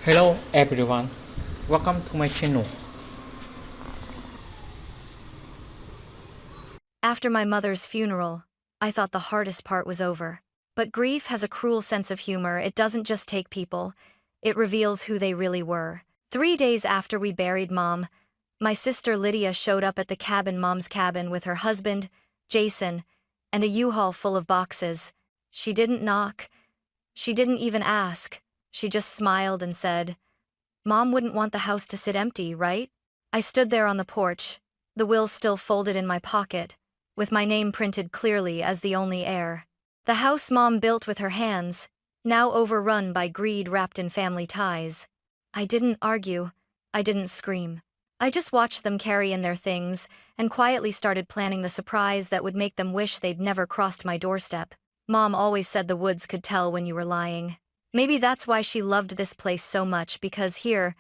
Hello everyone, welcome to my channel. After my mother's funeral, I thought the hardest part was over. But grief has a cruel sense of humor. It doesn't just take people, it reveals who they really were. 3 days after we buried Mom, my sister Lydia showed up at the cabin, Mom's cabin, with her husband, Jason, and a U-Haul full of boxes. She didn't knock. She didn't even ask. She just smiled and said, "Mom wouldn't want the house to sit empty, right?" I stood there on the porch, the will still folded in my pocket, with my name printed clearly as the only heir. The house Mom built with her hands, now overrun by greed wrapped in family ties. I didn't argue. I didn't scream. I just watched them carry in their things and quietly started planning the surprise that would make them wish they'd never crossed my doorstep. Mom always said the woods could tell when you were lying. Maybe that's why she loved this place so much, because here,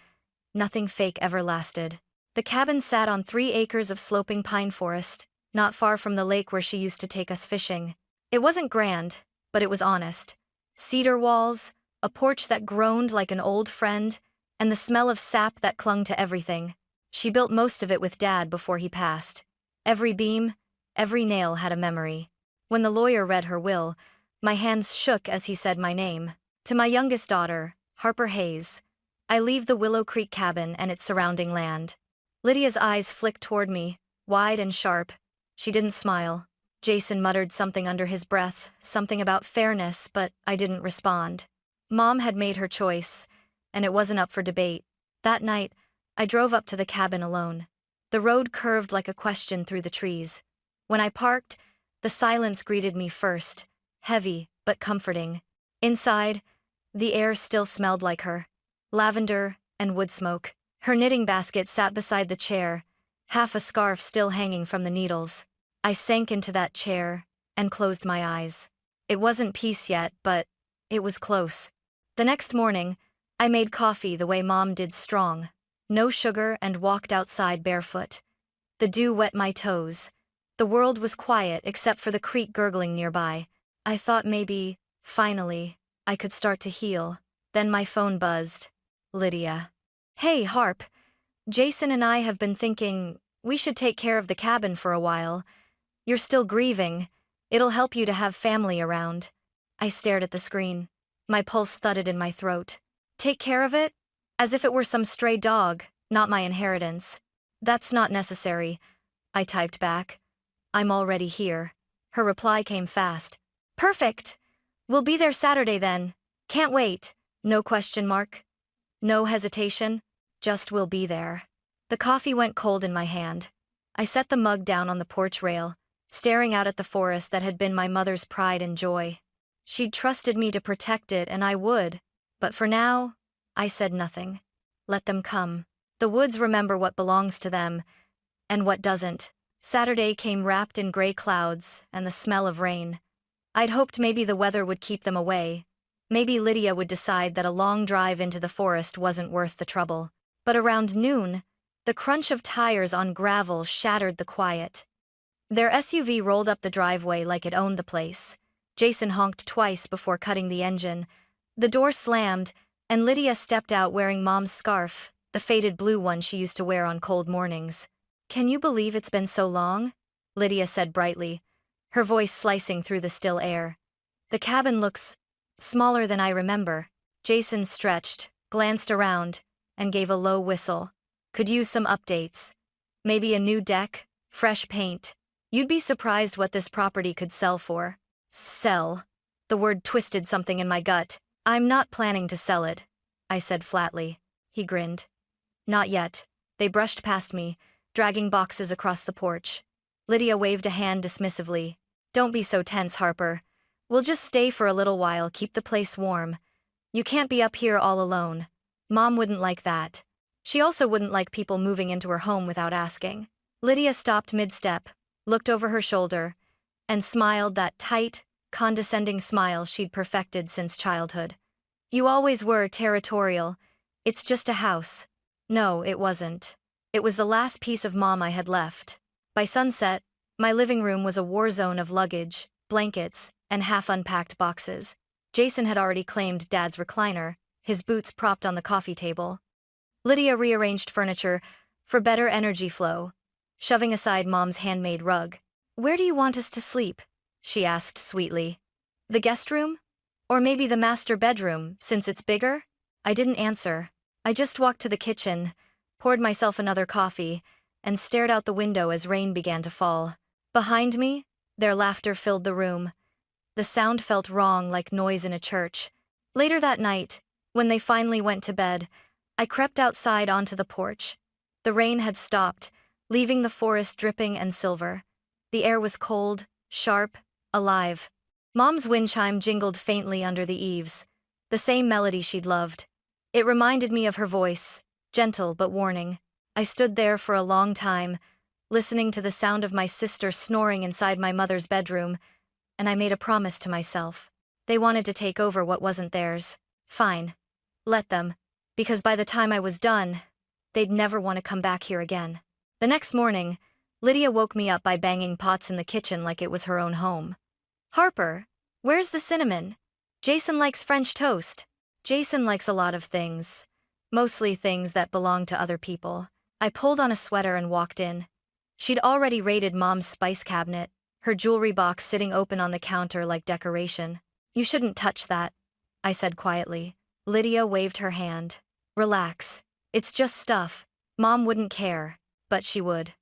nothing fake ever lasted. The cabin sat on 3 acres of sloping pine forest, not far from the lake where she used to take us fishing. It wasn't grand, but it was honest. Cedar walls, a porch that groaned like an old friend, and the smell of sap that clung to everything. She built most of it with Dad before he passed. Every beam, every nail had a memory. When the lawyer read her will, my hands shook as he said my name. To my youngest daughter, Harper Hayes, I leave the Willow Creek cabin and its surrounding land. Lydia's eyes flicked toward me, wide and sharp. She didn't smile. Jason muttered something under his breath, something about fairness, but I didn't respond. Mom had made her choice, and it wasn't up for debate. That night, I drove up to the cabin alone. The road curved like a question through the trees. When I parked, the silence greeted me first, heavy but comforting. Inside, the air still smelled like her, lavender and wood smoke. Her knitting basket sat beside the chair, half a scarf still hanging from the needles. I sank into that chair and closed my eyes. It wasn't peace yet, but it was close. The next morning, I made coffee the way Mom did, strong, no sugar, and walked outside barefoot. The dew wet my toes. The world was quiet except for the creek gurgling nearby. I thought maybe, finally, I could start to heal. Then my phone buzzed. Lydia. "Hey, Harp. Jason and I have been thinking we should take care of the cabin for a while. You're still grieving. It'll help you to have family around." I stared at the screen. My pulse thudded in my throat. Take care of it? As if it were some stray dog, not my inheritance. "That's not necessary," I typed back. "I'm already here." Her reply came fast. "Perfect! We'll be there Saturday then. Can't wait." No question mark. No hesitation. Just "we'll be there." The coffee went cold in my hand. I set the mug down on the porch rail, staring out at the forest that had been my mother's pride and joy. She'd trusted me to protect it, and I would. But for now, I said nothing. Let them come. The woods remember what belongs to them, and what doesn't. Saturday came wrapped in gray clouds and the smell of rain. I'd hoped maybe the weather would keep them away. Maybe Lydia would decide that a long drive into the forest wasn't worth the trouble. But around noon, the crunch of tires on gravel shattered the quiet. Their SUV rolled up the driveway like it owned the place. Jason honked twice before cutting the engine. The door slammed, and Lydia stepped out wearing Mom's scarf, the faded blue one she used to wear on cold mornings. "Can you believe it's been so long?" Lydia said brightly, her voice slicing through the still air. "The cabin looks smaller than I remember." Jason stretched, glanced around, and gave a low whistle. "Could use some updates. Maybe a new deck, fresh paint. You'd be surprised what this property could sell for." Sell. The word twisted something in my gut. "I'm not planning to sell it," I said flatly. He grinned. "Not yet." They brushed past me, dragging boxes across the porch. Lydia waved a hand dismissively. "Don't be so tense, Harper. We'll just stay for a little while, keep the place warm. You can't be up here all alone. Mom wouldn't like that. She also wouldn't like people moving into her home without asking." Lydia stopped mid-step, looked over her shoulder, and smiled, that tight, condescending smile she'd perfected since childhood. "You always were territorial. It's just a house." No, it wasn't. It was the last piece of Mom I had left. By sunset, my living room was a war zone of luggage, blankets, and half-unpacked boxes. Jason had already claimed Dad's recliner, his boots propped on the coffee table. Lydia rearranged furniture for better energy flow, shoving aside Mom's handmade rug. "Where do you want us to sleep?" she asked sweetly. "The guest room? Or maybe the master bedroom, since it's bigger?" I didn't answer. I just walked to the kitchen, poured myself another coffee, and stared out the window as rain began to fall. Behind me, their laughter filled the room. The sound felt wrong, like noise in a church. Later that night, when they finally went to bed, I crept outside onto the porch. The rain had stopped, leaving the forest dripping and silver. The air was cold, sharp, alive. Mom's wind chime jingled faintly under the eaves, the same melody she'd loved. It reminded me of her voice, gentle but warning. I stood there for a long time, listening to the sound of my sister snoring inside my mother's bedroom, and I made a promise to myself. They wanted to take over what wasn't theirs. Fine. Let them. Because by the time I was done, they'd never want to come back here again. The next morning, Lydia woke me up by banging pots in the kitchen like it was her own home. "Harper, where's the cinnamon? Jason likes French toast." Jason likes a lot of things, mostly things that belong to other people. I pulled on a sweater and walked in. She'd already raided Mom's spice cabinet, her jewelry box sitting open on the counter like decoration. "You shouldn't touch that," I said quietly. Lydia waved her hand. "Relax. It's just stuff. Mom wouldn't care, but she would."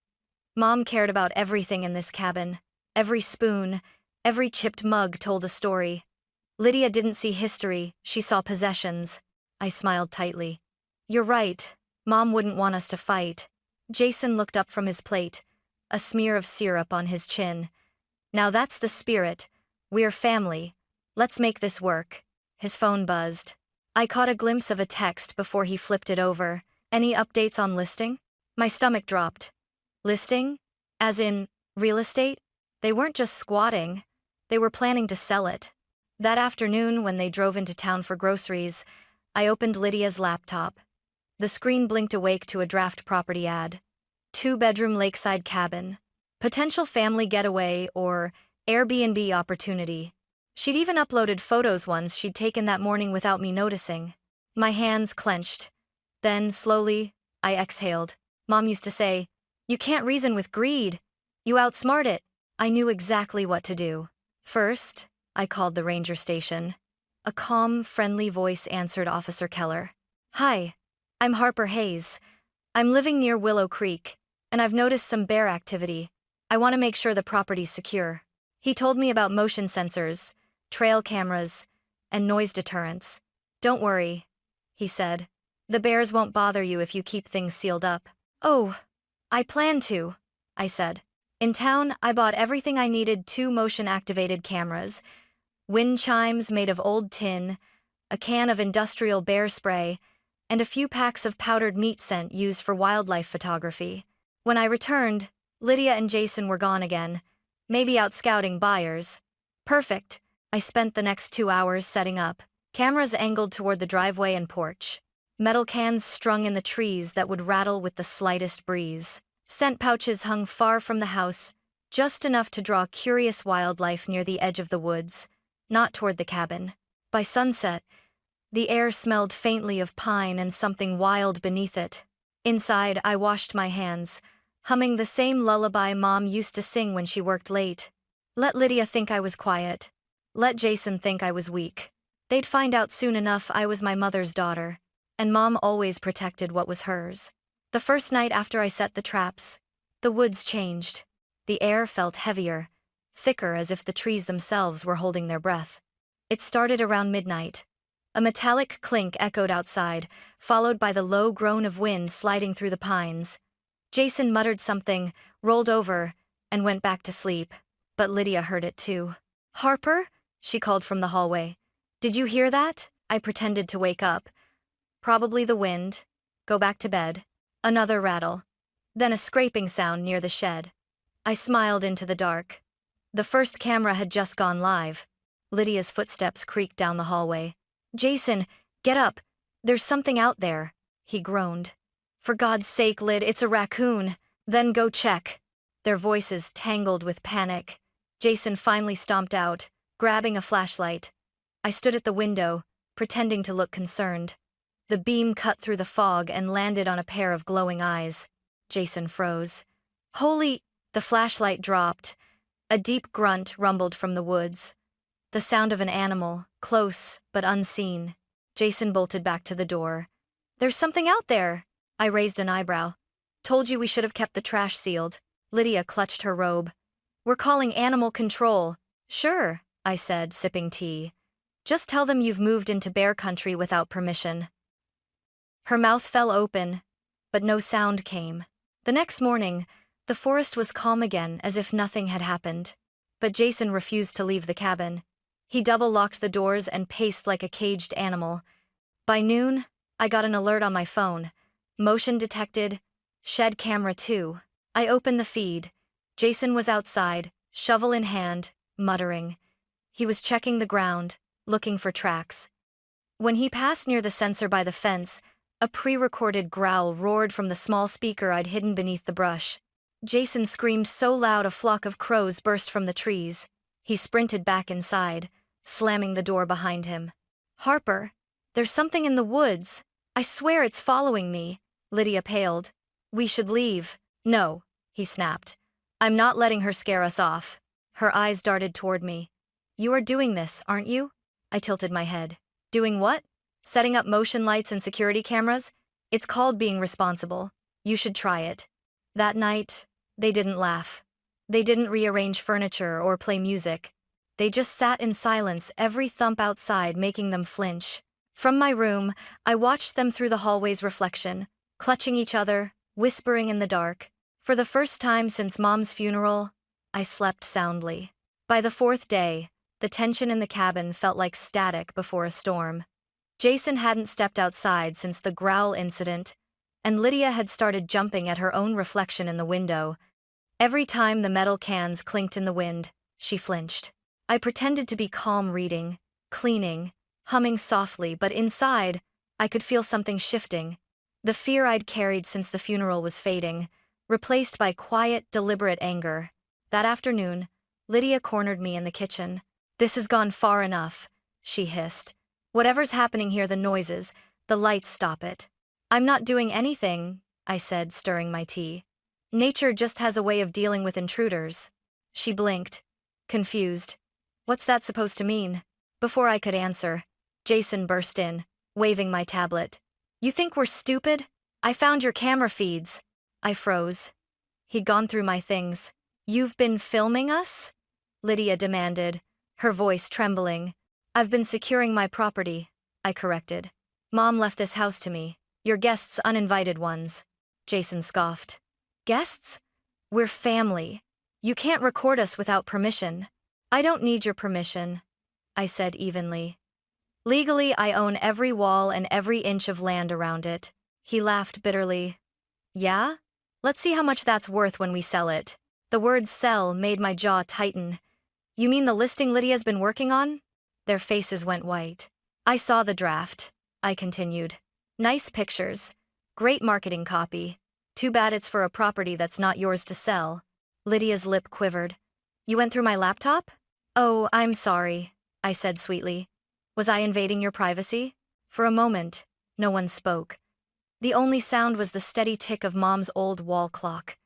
Mom cared about everything in this cabin. Every spoon, every chipped mug told a story. Lydia didn't see history, she saw possessions. I smiled tightly. "You're right. Mom wouldn't want us to fight." Jason looked up from his plate, a smear of syrup on his chin. "Now that's the spirit. We're family. Let's make this work." His phone buzzed. I caught a glimpse of a text before he flipped it over. "Any updates on listing?" My stomach dropped. Listing? As in, real estate? They weren't just squatting. They were planning to sell it. That afternoon, when they drove into town for groceries, I opened Lydia's laptop. The screen blinked awake to a draft property ad. 2-bedroom lakeside cabin. Potential family getaway or Airbnb opportunity. She'd even uploaded photos once she'd taken that morning without me noticing. My hands clenched. Then, slowly, I exhaled. Mom used to say, "You can't reason with greed. You outsmart it." I knew exactly what to do. First, I called the ranger station. A calm, friendly voice answered Officer Keller. "Hi, I'm Harper Hayes. I'm living near Willow Creek, and I've noticed some bear activity. I want to make sure the property's secure." He told me about motion sensors, trail cameras, and noise deterrents. "Don't worry," he said. "The bears won't bother you if you keep things sealed up." "Oh, I plan to," I said. In town, I bought everything I needed: 2 motion-activated cameras, wind chimes made of old tin, a can of industrial bear spray, and a few packs of powdered meat scent used for wildlife photography. When I returned, Lydia and Jason were gone again, maybe out scouting buyers. Perfect. I spent the next 2 hours setting up. Cameras angled toward the driveway and porch. Metal cans strung in the trees that would rattle with the slightest breeze. Scent pouches hung far from the house, just enough to draw curious wildlife near the edge of the woods, not toward the cabin. By sunset, the air smelled faintly of pine and something wild beneath it. Inside, I washed my hands, humming the same lullaby Mom used to sing when she worked late. Let Lydia think I was quiet. Let Jason think I was weak. They'd find out soon enough I was my mother's daughter, and Mom always protected what was hers. The first night after I set the traps, the woods changed. The air felt heavier, thicker, as if the trees themselves were holding their breath. It started around midnight. A metallic clink echoed outside, followed by the low groan of wind sliding through the pines. Jason muttered something, rolled over, and went back to sleep. But Lydia heard it too. "Harper?" she called from the hallway. "Did you hear that?" I pretended to wake up. "Probably the wind. Go back to bed." Another rattle. Then a scraping sound near the shed. I smiled into the dark. The first camera had just gone live. Lydia's footsteps creaked down the hallway. "Jason, get up. There's something out there," he groaned. "For God's sake, Lyd, it's a raccoon." "Then go check." Their voices tangled with panic. Jason finally stomped out, grabbing a flashlight. I stood at the window, pretending to look concerned. The beam cut through the fog and landed on a pair of glowing eyes. Jason froze. Holy! The flashlight dropped. A deep grunt rumbled from the woods. The sound of an animal, close but unseen. Jason bolted back to the door. There's something out there! I raised an eyebrow. Told you we should have kept the trash sealed. Lydia clutched her robe. We're calling animal control. Sure, I said, sipping tea. Just tell them you've moved into bear country without permission. Her mouth fell open, but no sound came. The next morning, the forest was calm again, as if nothing had happened. But Jason refused to leave the cabin. He double-locked the doors and paced like a caged animal. By noon, I got an alert on my phone. Motion detected. Shed camera 2. I opened the feed. Jason was outside, shovel in hand, muttering. He was checking the ground, looking for tracks. When he passed near the sensor by the fence, a pre-recorded growl roared from the small speaker I'd hidden beneath the brush. Jason screamed so loud a flock of crows burst from the trees. He sprinted back inside, slamming the door behind him. Harper, there's something in the woods. I swear it's following me. Lydia paled. We should leave. No, he snapped. I'm not letting her scare us off. Her eyes darted toward me. You are doing this, aren't you? I tilted my head. Doing what? Setting up motion lights and security cameras? It's called being responsible. You should try it. That night, they didn't laugh. They didn't rearrange furniture or play music. They just sat in silence, every thump outside making them flinch. From my room, I watched them through the hallway's reflection, clutching each other, whispering in the dark. For the first time since Mom's funeral, I slept soundly. By the fourth day, the tension in the cabin felt like static before a storm. Jason hadn't stepped outside since the growl incident, and Lydia had started jumping at her own reflection in the window. Every time the metal cans clinked in the wind, she flinched. I pretended to be calm, reading, cleaning, humming softly, but inside, I could feel something shifting. The fear I'd carried since the funeral was fading, replaced by quiet, deliberate anger. That afternoon, Lydia cornered me in the kitchen. This has gone far enough, she hissed. Whatever's happening here, the noises, the lights, stop it. I'm not doing anything, I said, stirring my tea. Nature just has a way of dealing with intruders. She blinked, confused. What's that supposed to mean? Before I could answer, Jason burst in, waving my tablet. You think we're stupid? I found your camera feeds. I froze. He'd gone through my things. You've been filming us? Lydia demanded, her voice trembling. I've been securing my property, I corrected. Mom left this house to me. Your guests, uninvited ones. Jason scoffed. Guests? We're family. You can't record us without permission. I don't need your permission, I said evenly. Legally, I own every wall and every inch of land around it. He laughed bitterly. Yeah? Let's see how much that's worth when we sell it. The word sell made my jaw tighten. You mean the listing Lydia's been working on? Their faces went white. I saw the draft, I continued. Nice pictures. Great marketing copy. Too bad it's for a property that's not yours to sell. Lydia's lip quivered. You went through my laptop? Oh, I'm sorry, I said sweetly. Was I invading your privacy? For a moment, no one spoke. The only sound was the steady tick of Mom's old wall clock.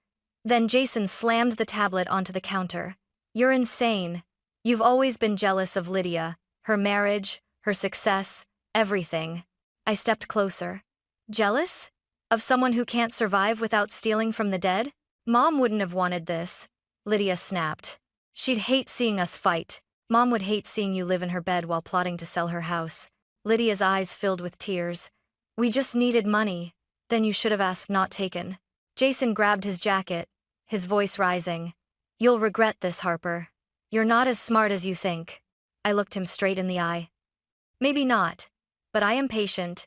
Then Jason slammed the tablet onto the counter. You're insane. You've always been jealous of Lydia, her marriage, her success, everything. I stepped closer. Jealous? Of someone who can't survive without stealing from the dead? Mom wouldn't have wanted this. Lydia snapped. She'd hate seeing us fight. Mom would hate seeing you live in her bed while plotting to sell her house. Lydia's eyes filled with tears. We just needed money. Then you should have asked, not taken. Jason grabbed his jacket, his voice rising. You'll regret this, Harper. You're not as smart as you think. I looked him straight in the eye. Maybe not, but I am patient,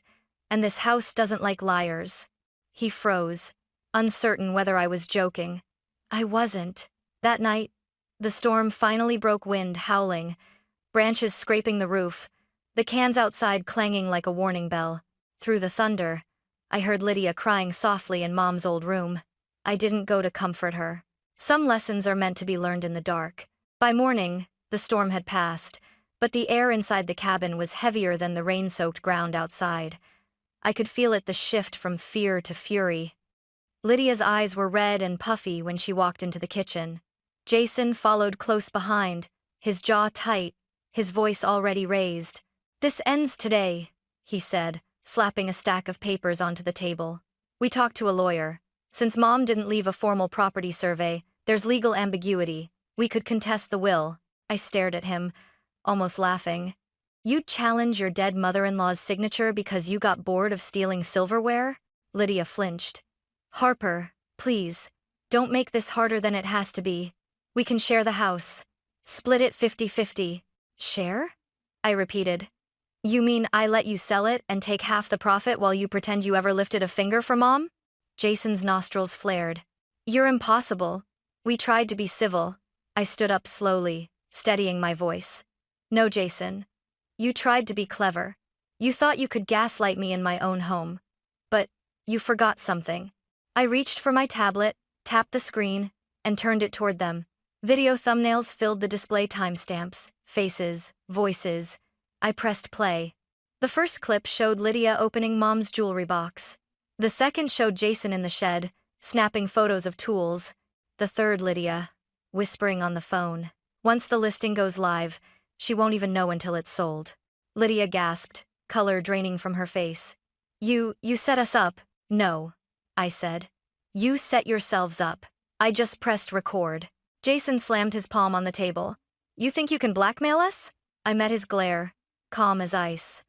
and this house doesn't like liars. He froze, uncertain whether I was joking. I wasn't. That night, the storm finally broke, wind howling, branches scraping the roof, the cans outside clanging like a warning bell. Through the thunder, I heard Lydia crying softly in Mom's old room. I didn't go to comfort her. Some lessons are meant to be learned in the dark. By morning, the storm had passed, but the air inside the cabin was heavier than the rain-soaked ground outside. I could feel it, the shift from fear to fury. Lydia's eyes were red and puffy when she walked into the kitchen. Jason followed close behind, his jaw tight, his voice already raised. "This ends today," he said, slapping a stack of papers onto the table. "We talked to a lawyer. Since Mom didn't leave a formal property survey, there's legal ambiguity. We could contest the will." I stared at him, almost laughing. "You'd challenge your dead mother-in-law's signature because you got bored of stealing silverware?" Lydia flinched. "Harper, please, don't make this harder than it has to be. We can share the house. Split it 50-50. Share?" I repeated. "You mean I let you sell it and take half the profit while you pretend you ever lifted a finger for Mom?" Jason's nostrils flared. "You're impossible." We tried to be civil. I stood up slowly, steadying my voice. "No, Jason. You tried to be clever. You thought you could gaslight me in my own home. But you forgot something." I reached for my tablet, tapped the screen, and turned it toward them. Video thumbnails filled the display, timestamps, faces, voices. I pressed play. The first clip showed Lydia opening Mom's jewelry box. The second showed Jason in the shed, snapping photos of tools. The third, Lydia, whispering on the phone. "Once the listing goes live, she won't even know until it's sold." Lydia gasped, color draining from her face. You set us up." "No," I said. "You set yourselves up. I just pressed record." Jason slammed his palm on the table. "You think you can blackmail us?" I met his glare, calm as ice.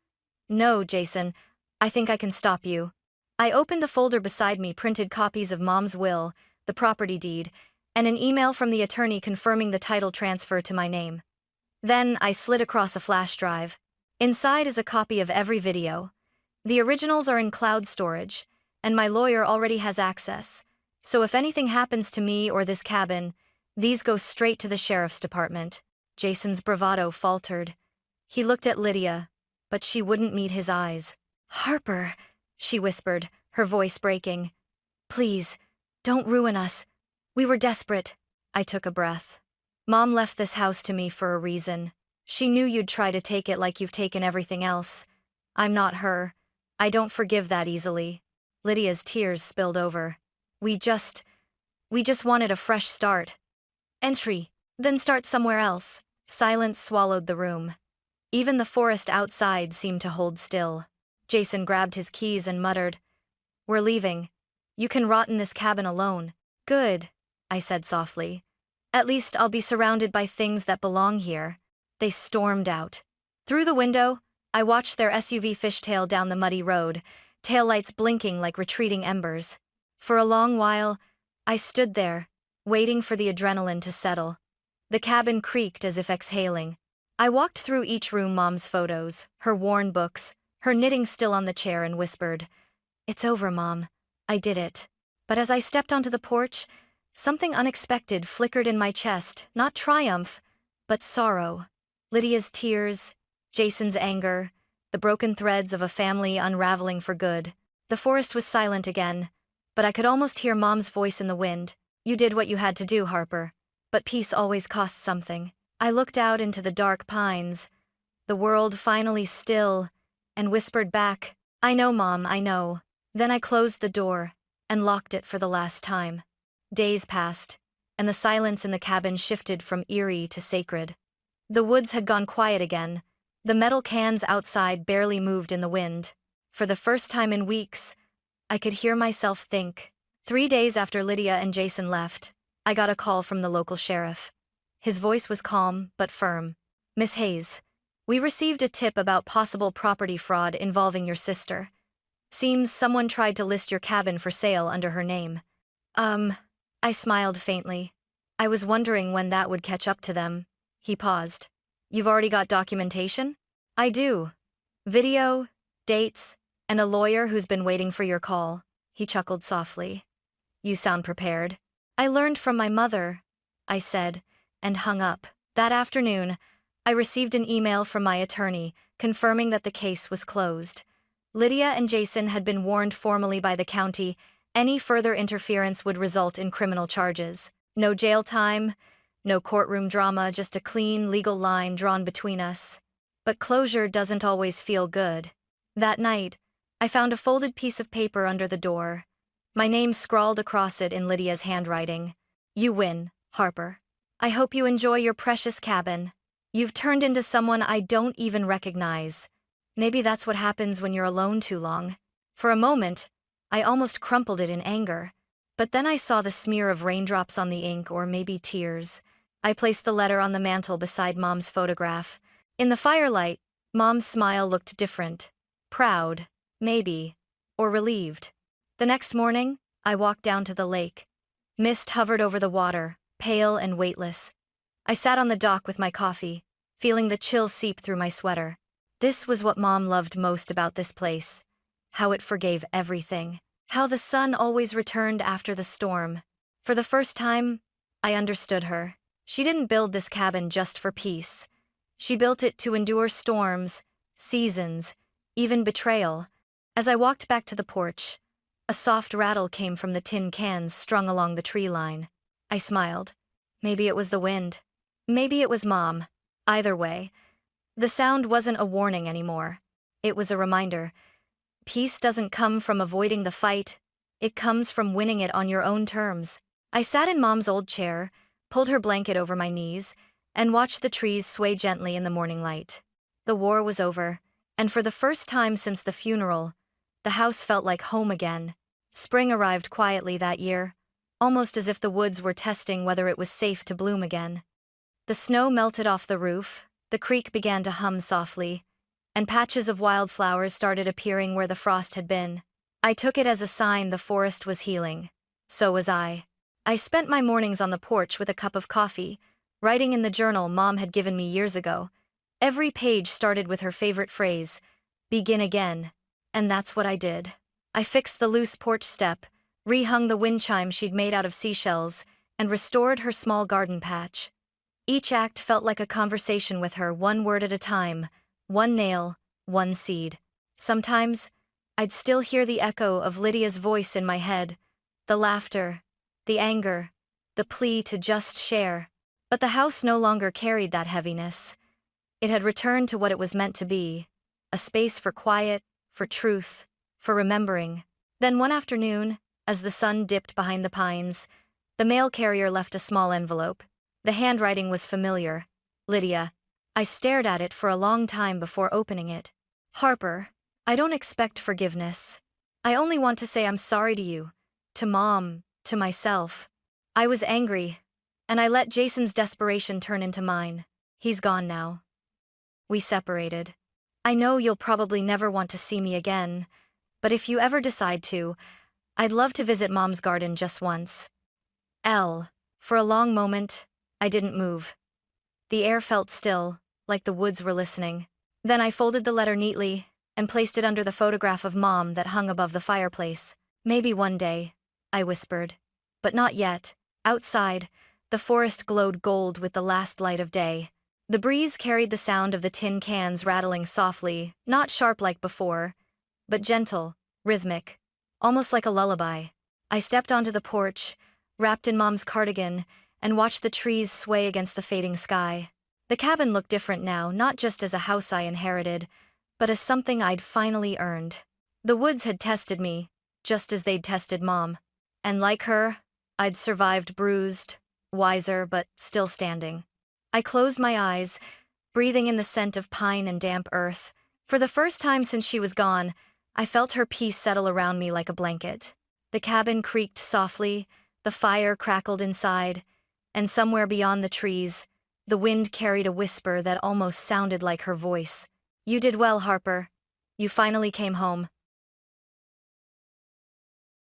"No, Jason, I think I can stop you." I opened the folder beside me, printed copies of Mom's will, the property deed, and an email from the attorney confirming the title transfer to my name. Then I slid across a flash drive. Inside is a copy of every video. The originals are in cloud storage, and my lawyer already has access. So if anything happens to me or this cabin, these go straight to the sheriff's department. Jason's bravado faltered. He looked at Lydia, but she wouldn't meet his eyes. "Harper," she whispered, her voice breaking. "Please, don't ruin us. We were desperate." I took a breath. "Mom left this house to me for a reason. She knew you'd try to take it like you've taken everything else. I'm not her. I don't forgive that easily." Lydia's tears spilled over. We just wanted a fresh start. Entry. Then start somewhere else." Silence swallowed the room. Even the forest outside seemed to hold still. Jason grabbed his keys and muttered, "We're leaving. You can rot in this cabin alone." "Good," I said softly. "At least I'll be surrounded by things that belong here." They stormed out. Through the window, I watched their SUV fishtail down the muddy road, taillights blinking like retreating embers. For a long while, I stood there, waiting for the adrenaline to settle. The cabin creaked as if exhaling. I walked through each room, Mom's photos, her worn books, her knitting still on the chair, and whispered, "It's over, Mom. I did it." But as I stepped onto the porch, something unexpected flickered in my chest, not triumph, but sorrow. Lydia's tears, Jason's anger, the broken threads of a family unraveling for good. The forest was silent again, but I could almost hear Mom's voice in the wind. "You did what you had to do, Harper. But peace always costs something." I looked out into the dark pines, the world finally still, and whispered back, "I know, Mom, I know." Then I closed the door and locked it for the last time. Days passed, and the silence in the cabin shifted from eerie to sacred. The woods had gone quiet again. The metal cans outside barely moved in the wind. For the first time in weeks, I could hear myself think. 3 days after Lydia and Jason left, I got a call from the local sheriff. His voice was calm but firm. "Miss Hayes, we received a tip about possible property fraud involving your sister. Seems someone tried to list your cabin for sale under her name." I smiled faintly. I was wondering when that would catch up to them. He paused. "You've already got documentation?" "I do. Video, dates, and a lawyer who's been waiting for your call." He chuckled softly. "You sound prepared." "I learned from my mother," I said, and hung up. That afternoon, I received an email from my attorney confirming that the case was closed. Lydia and Jason had been warned formally by the county any further interference would result in criminal charges. No jail time, no courtroom drama, just a clean legal line drawn between us. But closure doesn't always feel good. That night, I found a folded piece of paper under the door. My name scrawled across it in Lydia's handwriting. You win, Harper. I hope you enjoy your precious cabin. You've turned into someone I don't even recognize. Maybe that's what happens when you're alone too long. For a moment, I almost crumpled it in anger. But then I saw the smear of raindrops on the ink, or maybe tears. I placed the letter on the mantel beside Mom's photograph. In the firelight, Mom's smile looked different. Proud, maybe, or relieved. The next morning, I walked down to the lake. Mist hovered over the water, pale and weightless. I sat on the dock with my coffee, feeling the chill seep through my sweater. This was what Mom loved most about this place. How it forgave everything. How the sun always returned after the storm. For the first time, I understood her. She didn't build this cabin just for peace. She built it to endure storms, seasons, even betrayal. As I walked back to the porch, a soft rattle came from the tin cans strung along the tree line. I smiled. Maybe it was the wind. Maybe it was Mom. Either way, the sound wasn't a warning anymore. It was a reminder. Peace doesn't come from avoiding the fight. It comes from winning it on your own terms. I sat in Mom's old chair, pulled her blanket over my knees, and watched the trees sway gently in the morning light. The war was over, and for the first time since the funeral, the house felt like home again. Spring arrived quietly that year, almost as if the woods were testing whether it was safe to bloom again. The snow melted off the roof, the creek began to hum softly, and patches of wildflowers started appearing where the frost had been. I took it as a sign the forest was healing. So was I. I spent my mornings on the porch with a cup of coffee, writing in the journal Mom had given me years ago. Every page started with her favorite phrase, "Begin again." And that's what I did. I fixed the loose porch step, rehung the wind chime she'd made out of seashells, and restored her small garden patch. Each act felt like a conversation with her, one word at a time, one nail, one seed. Sometimes, I'd still hear the echo of Lydia's voice in my head, the laughter, the anger, the plea to just share. But the house no longer carried that heaviness. It had returned to what it was meant to be, a space for quiet, for truth, for remembering. Then one afternoon, as the sun dipped behind the pines, the mail carrier left a small envelope. The handwriting was familiar. Lydia. I stared at it for a long time before opening it. Harper, I don't expect forgiveness. I only want to say I'm sorry to you, to Mom, to myself. I was angry, and I let Jason's desperation turn into mine. He's gone now. We separated. I know you'll probably never want to see me again, but if you ever decide to, I'd love to visit Mom's garden just once. L. For a long moment, I didn't move. The air felt still, like the woods were listening. Then I folded the letter neatly and placed it under the photograph of Mom that hung above the fireplace. Maybe one day, I whispered. But not yet. Outside, the forest glowed gold with the last light of day. The breeze carried the sound of the tin cans rattling softly, not sharp like before, but gentle, rhythmic, almost like a lullaby. I stepped onto the porch, wrapped in Mom's cardigan, and watched the trees sway against the fading sky. The cabin looked different now, not just as a house I inherited, but as something I'd finally earned. The woods had tested me, just as they'd tested Mom. And like her, I'd survived bruised, wiser, but still standing. I closed my eyes, breathing in the scent of pine and damp earth. For the first time since she was gone, I felt her peace settle around me like a blanket. The cabin creaked softly, the fire crackled inside, and somewhere beyond the trees, the wind carried a whisper that almost sounded like her voice. You did well, Harper. You finally came home.